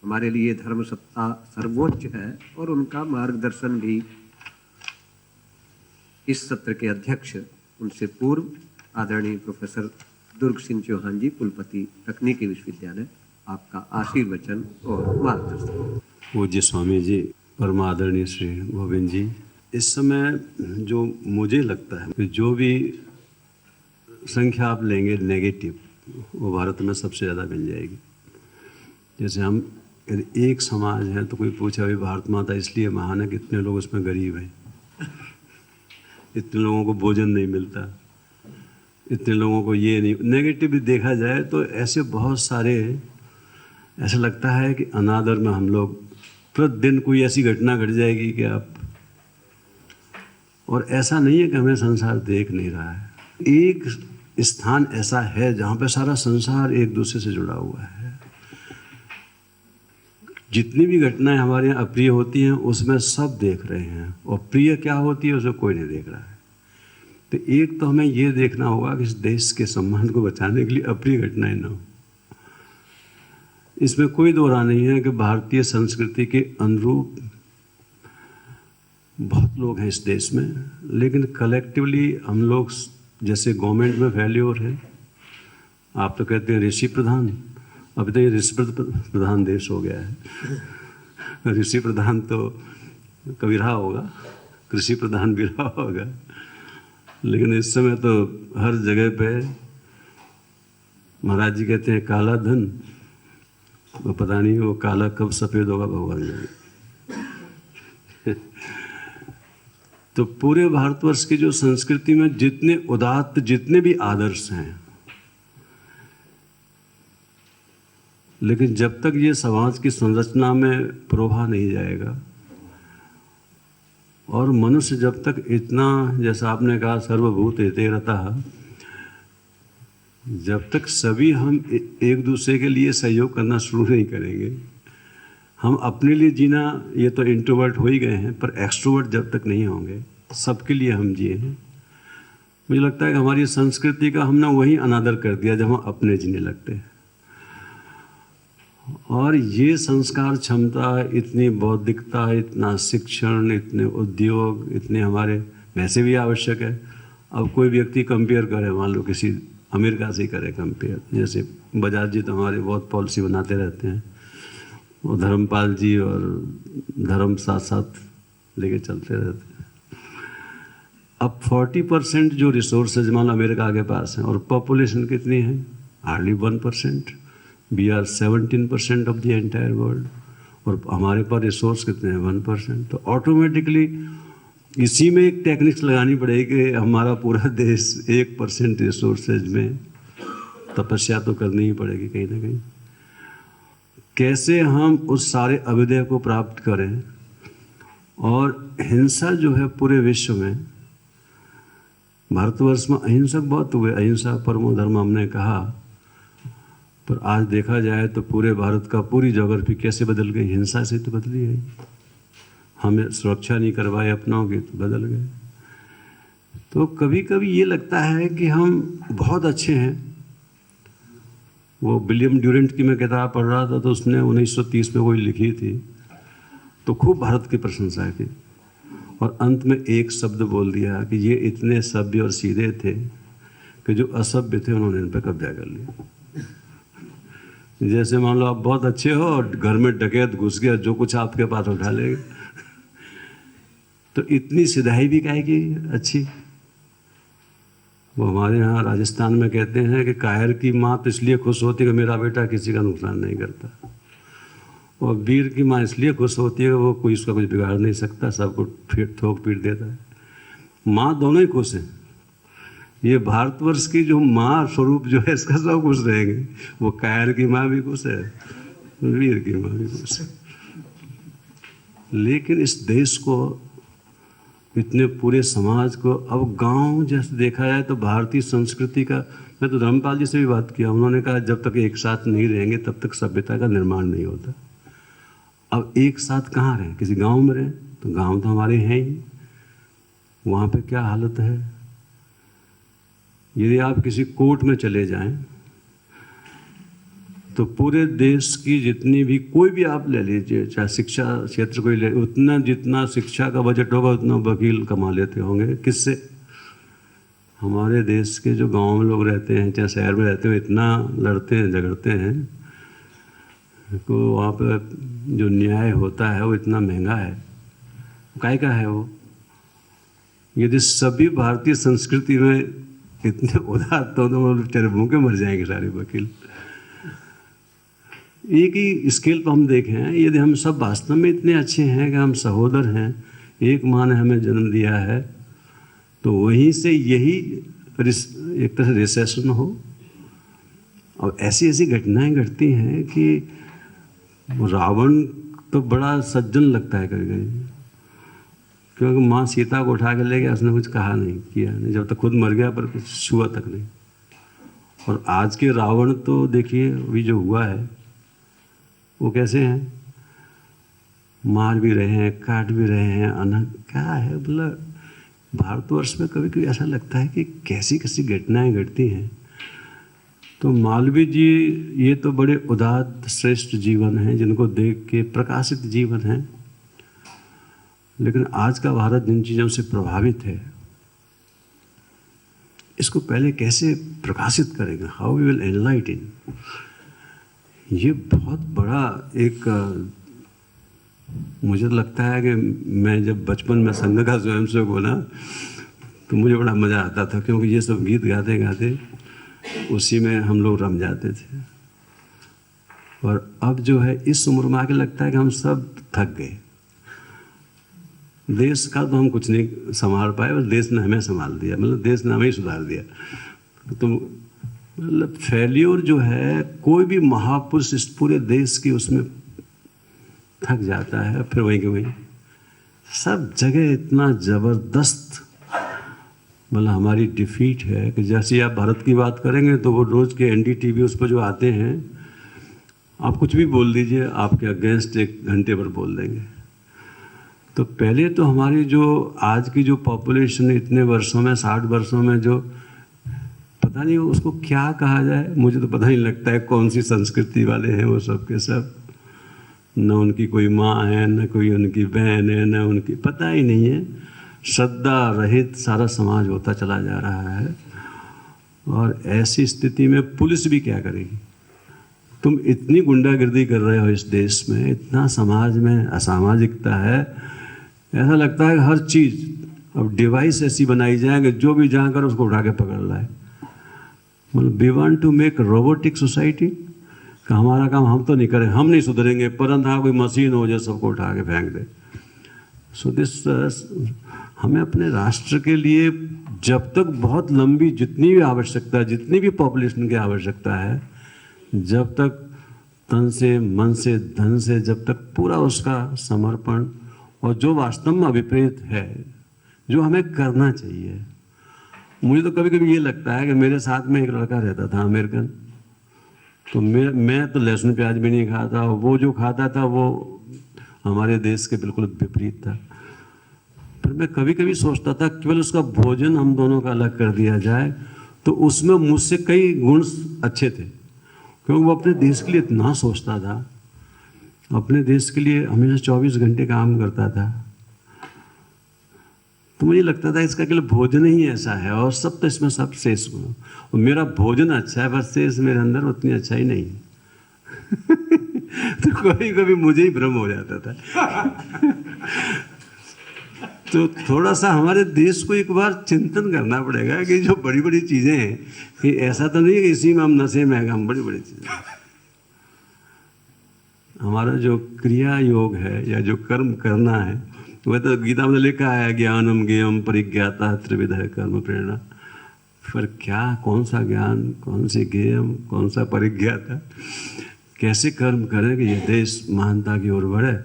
हमारे लिए धर्म सत्ता सर्वोच्च है और उनका मार्गदर्शन भी। इस सत्र के अध्यक्ष उनसे पूर्व आदरणीय प्रोफेसर दुर्ग सिंह चौहान जी, कुलपति तकनीकी विश्वविद्यालय, आपका आशीर्वचन और मार्गदर्शन। पूज्य स्वामी जी, परम आदरणीय श्री गोविंद जी, इस समय जो मुझे लगता है कि जो भी संख्या आप लेंगे नेगेटिव, वो भारत में सबसे ज़्यादा मिल जाएगी। जैसे हम यदि एक समाज है तो कोई पूछा भाई भारत माता इसलिए महान है कि इतने लोग उसमें गरीब हैं, इतने लोगों को भोजन नहीं मिलता, इतने लोगों को ये नहीं। नेगेटिव भी देखा जाए तो ऐसे बहुत सारे, ऐसा लगता है कि अनादर में हम लोग प्रतिदिन कोई ऐसी घटना घट जाएगी कि आप, और ऐसा नहीं है कि हमें संसार देख नहीं रहा है। एक स्थान ऐसा है जहाँ पे सारा संसार एक दूसरे से जुड़ा हुआ है। जितनी भी घटनाएं हमारे यहाँ अप्रिय होती हैं उसमें सब देख रहे हैं, और प्रिय क्या होती है उसे कोई नहीं देख रहा है। तो एक तो हमें ये देखना होगा कि इस देश के सम्मान को बचाने के लिए अप्रिय घटनाएं ना हो। इसमें कोई दो राय नहीं है कि भारतीय संस्कृति के अनुरूप बहुत लोग हैं इस देश में, लेकिन कलेक्टिवली हम लोग जैसे गवर्नमेंट में फेल्योर है। आप तो कहते हैं ऋषि प्रधान, अभी तो ये ऋषि प्रधान देश हो गया है। ऋषि प्रधान तो कभी रहा होगा, कृषि प्रधान भी रहा होगा, लेकिन इस समय तो हर जगह पे महाराज जी कहते हैं काला धन, वो पता नहीं वो काला कब सफ़ेद होगा भगवान जाने। तो पूरे भारतवर्ष की जो संस्कृति में जितने उदात्त, जितने भी आदर्श हैं, लेकिन जब तक ये समाज की संरचना में प्रोभा नहीं जाएगा और मनुष्य जब तक इतना, जैसा आपने कहा सर्वभूत हिते रतः, जब तक सभी हम एक दूसरे के लिए सहयोग करना शुरू नहीं करेंगे, हम अपने लिए जीना, ये तो इंट्रोवर्ट हो ही गए हैं, पर एक्सट्रोवर्ट जब तक नहीं होंगे, सबके लिए हम जिए हैं। मुझे लगता है कि हमारी संस्कृति का हमने वही अनादर कर दिया जब हम अपने जीने लगते हैं। और ये संस्कार क्षमता, इतनी बौद्धिकता, इतना शिक्षण, इतने उद्योग, इतने हमारे वैसे भी आवश्यक है। अब कोई व्यक्ति कंपेयर करे, मान लो किसी अमेरिका से ही करे कंपेयर, जैसे बजाज जी तो हमारे बहुत पॉलिसी बनाते रहते हैं, वो धर्मपाल जी और धर्म साथ साथ लेके चलते रहते हैं। अब 40% जो रिसोर्सेज मान लो अमेरिका के पास हैं, और पॉपुलेशन कितनी है? Hardly 1%। We are 17% of the entire world, और हमारे पास रिसोर्स कितने हैं? 1%। तो ऑटोमेटिकली इसी में एक टेक्निक्स लगानी पड़ेगी कि हमारा पूरा देश 1% रिसोर्सेज में, तपस्या तो करनी ही पड़ेगी कहीं ना कहीं। कैसे हम उस सारे अभ्युदय को प्राप्त करें। और हिंसा जो है पूरे विश्व में, भारतवर्ष में अहिंसक बहुत हुए, अहिंसा परमो धर्म हमने कहा, पर आज देखा जाए तो पूरे भारत का पूरी ज्योग्राफी कैसे बदल गई? हिंसा से तो बदली गई। हमें सुरक्षा नहीं करवाए अपनों की तो बदल गए। तो कभी कभी ये लगता है कि हम बहुत अच्छे हैं। वो विलियम ड्यूरेंट की मैं किताब पढ़ रहा था, तो उसने 1930 में कोई लिखी थी, तो खूब भारत की प्रशंसा की, और अंत में एक शब्द बोल दिया कि ये इतने सभ्य और सीधे थे कि जो असभ्य थे उन्होंने इन पर कब्जा कर लिया। जैसे मान लो आप बहुत अच्छे हो और घर में डकैत घुस गया, जो कुछ आपके पास उठा लेगा। तो इतनी सिधाई भी काहे की अच्छी? वो हमारे यहाँ राजस्थान में कहते हैं कि कायर की माँ तो इसलिए खुश होती है कि मेरा बेटा किसी का नुकसान नहीं करता, और वीर की माँ इसलिए खुश होती है कि वो कोई उसका कुछ बिगाड़ नहीं सकता, सबको ठोक पीट देता है। माँ दोनों ही खुश हैं। ये भारतवर्ष की जो माँ स्वरूप जो है, इसका सब खुश रहेंगे। वो कायर की माँ भी खुश है, वीर की माँ भी खुश है। लेकिन इस देश को, इतने पूरे समाज को, अब गांव जैसे देखा जाए तो भारतीय संस्कृति का, मैं तो धर्मपाल जी से भी बात किया, उन्होंने कहा जब तक एक साथ नहीं रहेंगे तब तक सभ्यता का निर्माण नहीं होता। अब एक साथ कहाँ रहें? किसी गांव में रहें? तो गांव तो हमारे हैं ही, वहाँ पे क्या हालत है। यदि आप किसी कोर्ट में चले जाएं तो पूरे देश की जितनी भी कोई भी आप ले लीजिए, चाहे शिक्षा क्षेत्र कोई ले, उतना जितना शिक्षा का बजट होगा उतना वकील कमा लेते होंगे। किससे? हमारे देश के जो गांव में लोग रहते हैं, चाहे शहर में रहते हैं, इतना लड़ते हैं झगड़ते हैं तो वहाँ पर जो न्याय होता है वो इतना महंगा है। काय का है वो? यदि सभी भारतीय संस्कृति में इतने उदार तो बेचारे भूखे मर जाएंगे सारे वकील। एक ही स्केल पर हम देखें, यदि हम सब वास्तव में इतने अच्छे हैं कि हम सहोदर हैं, एक माँ ने हमें जन्म दिया है, तो वहीं से यही एक तरह से रिसेशन हो। और ऐसी ऐसी घटनाएं घटती हैं कि रावण तो बड़ा सज्जन लगता है कभी कभी, क्योंकि माँ सीता को उठा के ले गया, उसने कुछ कहा नहीं, किया नहीं, जब तक खुद मर गया पर कुछ छुआ तक नहीं। और आज के रावण तो देखिए अभी जो हुआ है वो कैसे हैं, मार भी रहे हैं, काट भी रहे हैं, क्या है मतलब भारतवर्ष में कभी कभी ऐसा लगता है कि कैसी कैसी घटनाएं घटती हैं। तो मालवीय जी ये तो बड़े उदात्त श्रेष्ठ जीवन हैं जिनको देख के प्रकाशित जीवन हैं, लेकिन आज का भारत जिन चीज़ों से प्रभावित है इसको पहले कैसे प्रकाशित करेगा, हाउ वी विल एनलाइटन। ये बहुत बड़ा एक मुझे लगता है कि मैं जब बचपन में संघ का स्वयंसेवक बना तो मुझे बड़ा मज़ा आता था, क्योंकि ये सब गीत गाते गाते उसी में हम लोग रम जाते थे। और अब जो है इस उम्र में आके लगता है कि हम सब थक गए। देश का तो हम कुछ नहीं संभाल पाए, बस देश ने हमें संभाल दिया, मतलब देश ने हमें ही सुधार दिया। तो मतलब फेल्योर जो है, कोई भी महापुरुष इस पूरे देश की उसमें थक जाता है, फिर वहीं के वहीं सब जगह इतना ज़बरदस्त मतलब हमारी डिफीट है कि जैसे आप भारत की बात करेंगे तो वो रोज़ के NDTV उस पर जो आते हैं, आप कुछ भी बोल दीजिए, आपके अगेंस्ट 1 घंटे पर बोल देंगे। तो पहले तो हमारी जो आज की जो पॉपुलेशन है इतने वर्षों में, 60 वर्षों में, जो पता नहीं उसको क्या कहा जाए, मुझे तो पता नहीं लगता है कौन सी संस्कृति वाले हैं वो सब के सब। न उनकी कोई माँ है, न कोई उनकी बहन है, न उनकी पता ही नहीं है। श्रद्धा रहित सारा समाज होता चला जा रहा है। और ऐसी स्थिति में पुलिस भी क्या करेगी? तुम इतनी गुंडागर्दी कर रहे हो इस देश में, इतना समाज में असामाजिकता है, ऐसा लगता है कि हर चीज़ अब डिवाइस ऐसी बनाई जाए कि जो भी जहाँ कर उसको उठा के पकड़ लाए। मतलब we want to make robotic society कि हमारा काम हम तो नहीं करें, हम नहीं सुधरेंगे, परंतु हाँ कोई मशीन हो जो सबको उठा के फेंक दे। सो दिस हमें अपने राष्ट्र के लिए जब तक बहुत लंबी जितनी भी आवश्यकता है, जितनी भी पॉपुलेशन की आवश्यकता है, जब तक तन से, मन से, धन से, जब तक पूरा उसका समर्पण और जो वास्तव में अभिप्रेत है, जो हमें करना चाहिए। मुझे तो कभी कभी ये लगता है कि मेरे साथ में एक लड़का रहता था अमेरिकन, तो मैं तो लहसुन प्याज भी नहीं खाता, वो जो खाता था वो हमारे देश के बिल्कुल विपरीत था। पर मैं कभी कभी सोचता था केवल उसका भोजन हम दोनों का अलग कर दिया जाए तो उसमें मुझसे कई गुण अच्छे थे, क्योंकि वो अपने देश के लिए इतना सोचता था, अपने देश के लिए हमेशा 24 घंटे काम करता था। तो मुझे लगता था इसका केवल भोजन ही ऐसा है और सब तो इसमें सब शेष गुण, और मेरा भोजन अच्छा है पर शेष मेरे अंदर उतनी अच्छा ही नहीं है। तो कभी कभी मुझे ही भ्रम हो जाता था। तो थोड़ा सा हमारे देश को एक बार चिंतन करना पड़ेगा कि जो बड़ी बड़ी चीज़ें हैं, कि ऐसा तो नहीं है कि इसी में हम नशे में है, हम बड़ी बड़ी चीज़ें। हमारा जो क्रिया योग है या जो कर्म करना है, वह तो गीता में लिखा है ज्ञानम ज्ञेयम परिज्ञाता त्रिविध कर्म प्रेरणा। फिर क्या, कौन सा ज्ञान, कौन सी ज्ञेयम, कौन सा परिज्ञाता, कैसे कर्म करें कि ये देश महानता की ओर बढ़े।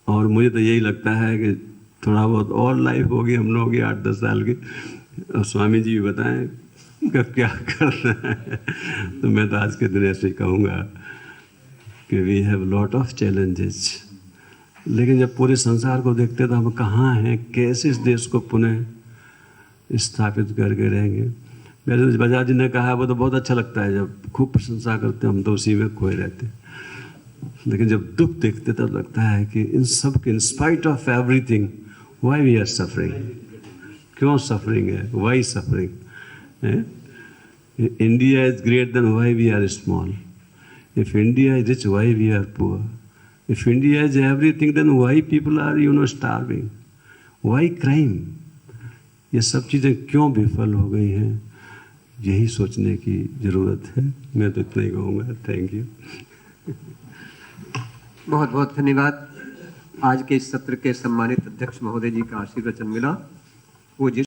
और मुझे तो यही लगता है कि थोड़ा बहुत और लाइफ होगी हम लोगों की 8-10 साल की, और स्वामी जी भी बताएं कि क्या करना है। तो मैं तो आज के दिन ऐसे ही कहूँगा कि we have lot of challenges, लेकिन जब पूरे संसार को देखते तो हम कहाँ हैं, कैसे इस देश को पुनः स्थापित करके रहेंगे। वैसे बजाज जी ने कहा वो तो बहुत अच्छा लगता है, जब खूब प्रशंसा करते हैं हम तो उसी में खोए रहते हैं, लेकिन जब दुख देखते तब लगता है कि इन सब के in spite of everything why we are suffering, क्यों सफरिंग है, why suffering. India is great then why we are small, if India is rich why we are poor, if India is everything then why people are starving, why crime. ये सब चीज़ें क्यों विफल हो गई हैं, यही सोचने की ज़रूरत है। मैं तो इतना ही कहूँगा। Thank you. बहुत बहुत धन्यवाद। आज के इस सत्र के सम्मानित अध्यक्ष महोदय जी का आशीर्वचन मिला। वो जिस